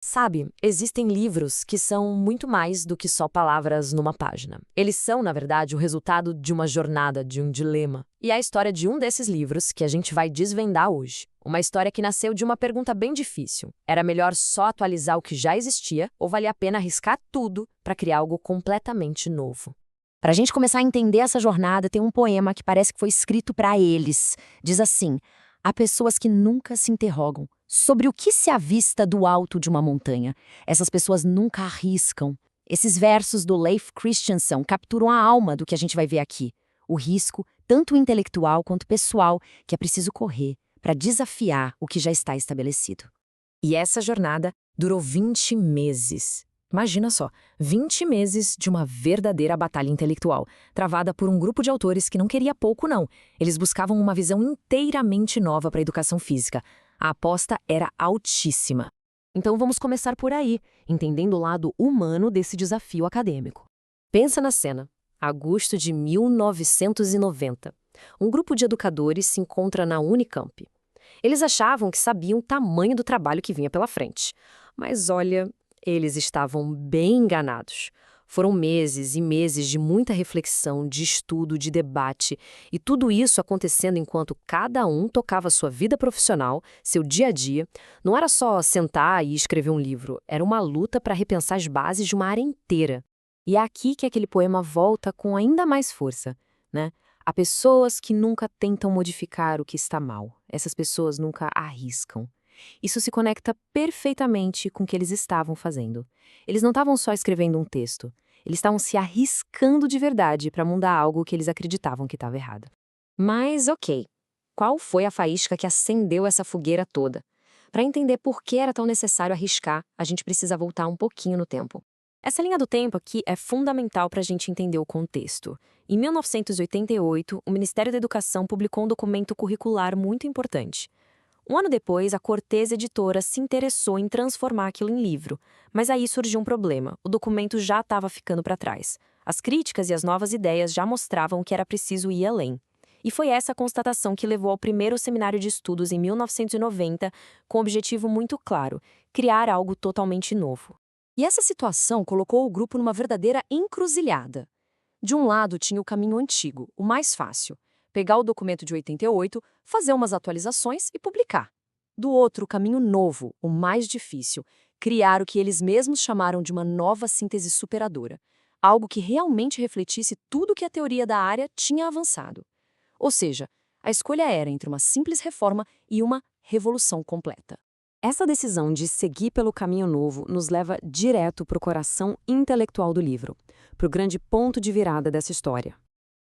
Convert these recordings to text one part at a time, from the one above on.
Sabe, existem livros que são muito mais do que só palavras numa página. Eles são, na verdade, o resultado de uma jornada, de um dilema. E é a história de um desses livros que a gente vai desvendar hoje. Uma história que nasceu de uma pergunta bem difícil. Era melhor só atualizar o que já existia ou valia a pena arriscar tudo para criar algo completamente novo? Para a gente começar a entender essa jornada, tem um poema que parece que foi escrito para eles. Diz assim: há pessoas que nunca se interrogam sobre o que se avista do alto de uma montanha. Essas pessoas nunca arriscam. Esses versos do Leif Christensen capturam a alma do que a gente vai ver aqui. O risco, tanto intelectual quanto pessoal, que é preciso correr para desafiar o que já está estabelecido. E essa jornada durou 20 meses. Imagina só, 20 meses de uma verdadeira batalha intelectual, travada por um grupo de autores que não queria pouco, não. Eles buscavam uma visão inteiramente nova para a educação física. A aposta era altíssima. Então vamos começar por aí, entendendo o lado humano desse desafio acadêmico. Pensa na cena. Agosto de 1990. Um grupo de educadores se encontra na Unicamp. Eles achavam que sabiam o tamanho do trabalho que vinha pela frente. Mas olha, eles estavam bem enganados. Foram meses e meses de muita reflexão, de estudo, de debate, e tudo isso acontecendo enquanto cada um tocava sua vida profissional, seu dia a dia. Não era só sentar e escrever um livro, era uma luta para repensar as bases de uma área inteira. E é aqui que aquele poema volta com ainda mais força, né? Há pessoas que nunca tentam modificar o que está mal. Essas pessoas nunca arriscam. Isso se conecta perfeitamente com o que eles estavam fazendo. Eles não estavam só escrevendo um texto, eles estavam se arriscando de verdade para mudar algo que eles acreditavam que estava errado. Mas, ok, qual foi a faísca que acendeu essa fogueira toda? Para entender por que era tão necessário arriscar, a gente precisa voltar um pouquinho no tempo. Essa linha do tempo aqui é fundamental para a gente entender o contexto. Em 1988, o Ministério da Educação publicou um documento curricular muito importante. Um ano depois, a Cortez Editora se interessou em transformar aquilo em livro, mas aí surgiu um problema: o documento já estava ficando para trás. As críticas e as novas ideias já mostravam que era preciso ir além. E foi essa constatação que levou ao primeiro seminário de estudos em 1990, com um objetivo muito claro: criar algo totalmente novo. E essa situação colocou o grupo numa verdadeira encruzilhada. De um lado tinha o caminho antigo, o mais fácil: pegar o documento de 88, fazer umas atualizações e publicar. Do outro, o caminho novo, o mais difícil: criar o que eles mesmos chamaram de uma nova síntese superadora, algo que realmente refletisse tudo que a teoria da área tinha avançado. Ou seja, a escolha era entre uma simples reforma e uma revolução completa. Essa decisão de seguir pelo caminho novo nos leva direto para o coração intelectual do livro, para o grande ponto de virada dessa história.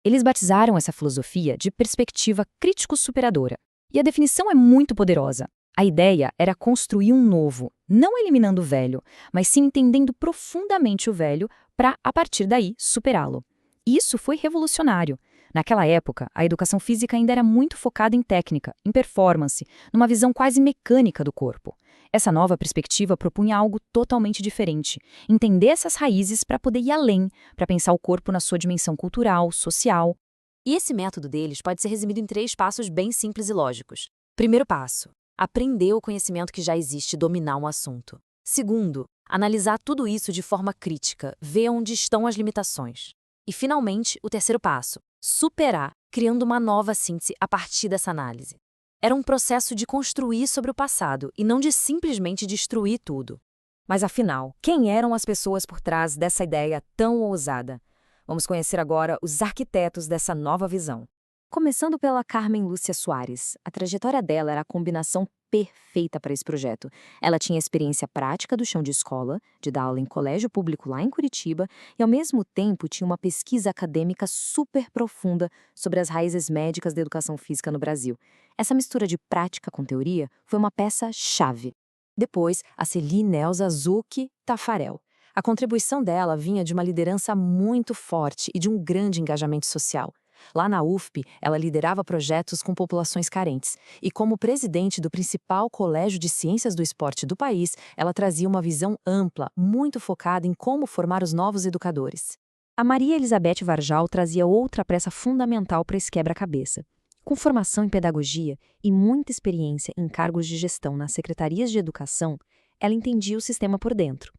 Eles batizaram essa filosofia de perspectiva crítico-superadora. E a definição é muito poderosa. A ideia era construir um novo, não eliminando o velho, mas sim entendendo profundamente o velho para, a partir daí, superá-lo. Isso foi revolucionário. Naquela época, a educação física ainda era muito focada em técnica, em performance, numa visão quase mecânica do corpo. Essa nova perspectiva propunha algo totalmente diferente: entender essas raízes para poder ir além, para pensar o corpo na sua dimensão cultural, social. E esse método deles pode ser resumido em 3 passos bem simples e lógicos. Primeiro passo: aprender o conhecimento que já existe e dominar um assunto. Segundo, analisar tudo isso de forma crítica, ver onde estão as limitações. E, finalmente, o terceiro passo: superar, criando uma nova síntese a partir dessa análise. Era um processo de construir sobre o passado e não de simplesmente destruir tudo. Mas, afinal, quem eram as pessoas por trás dessa ideia tão ousada? Vamos conhecer agora os arquitetos dessa nova visão. Começando pela Carmen Lúcia Soares, a trajetória dela era a combinação perfeita para esse projeto. Ela tinha experiência prática do chão de escola, de dar aula em colégio público lá em Curitiba, e ao mesmo tempo tinha uma pesquisa acadêmica super profunda sobre as raízes médicas da educação física no Brasil. Essa mistura de prática com teoria foi uma peça-chave. Depois, a Celi Nelza Zucchi Tafarel. A contribuição dela vinha de uma liderança muito forte e de um grande engajamento social. Lá na UFP, ela liderava projetos com populações carentes. E como presidente do principal colégio de ciências do esporte do país, ela trazia uma visão ampla, muito focada em como formar os novos educadores. A Maria Elizabeth Varjal trazia outra peça fundamental para esse quebra-cabeça. Com formação em pedagogia e muita experiência em cargos de gestão nas secretarias de educação, ela entendia o sistema por dentro.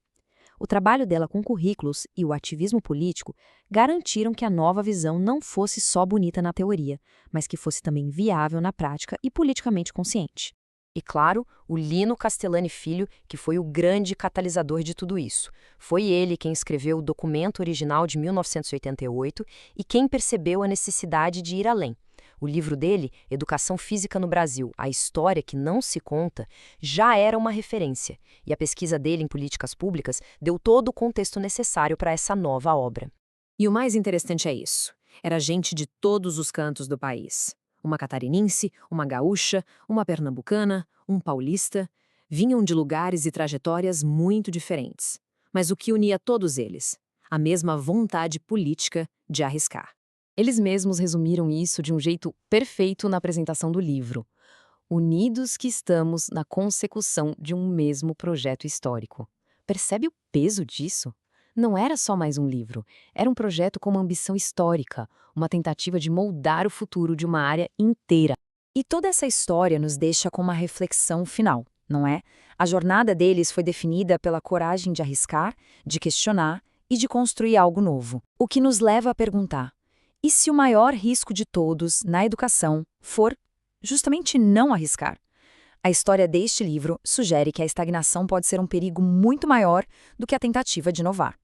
O trabalho dela com currículos e o ativismo político garantiram que a nova visão não fosse só bonita na teoria, mas que fosse também viável na prática e politicamente consciente. E claro, o Lino Castellani Filho, que foi o grande catalisador de tudo isso. Foi ele quem escreveu o documento original de 1988 e quem percebeu a necessidade de ir além. O livro dele, Educação Física no Brasil, a história que não se conta, já era uma referência, e a pesquisa dele em políticas públicas deu todo o contexto necessário para essa nova obra. E o mais interessante é isso. Era gente de todos os cantos do país. Uma catarinense, uma gaúcha, uma pernambucana, um paulista. Vinham de lugares e trajetórias muito diferentes. Mas o que unia todos eles? A mesma vontade política de arriscar. Eles mesmos resumiram isso de um jeito perfeito na apresentação do livro. Unidos que estamos na consecução de um mesmo projeto histórico. Percebe o peso disso? Não era só mais um livro, era um projeto com uma ambição histórica, uma tentativa de moldar o futuro de uma área inteira. E toda essa história nos deixa com uma reflexão final, não é? A jornada deles foi definida pela coragem de arriscar, de questionar e de construir algo novo. O que nos leva a perguntar: e se o maior risco de todos na educação for justamente não arriscar? A história deste livro sugere que a estagnação pode ser um perigo muito maior do que a tentativa de inovar.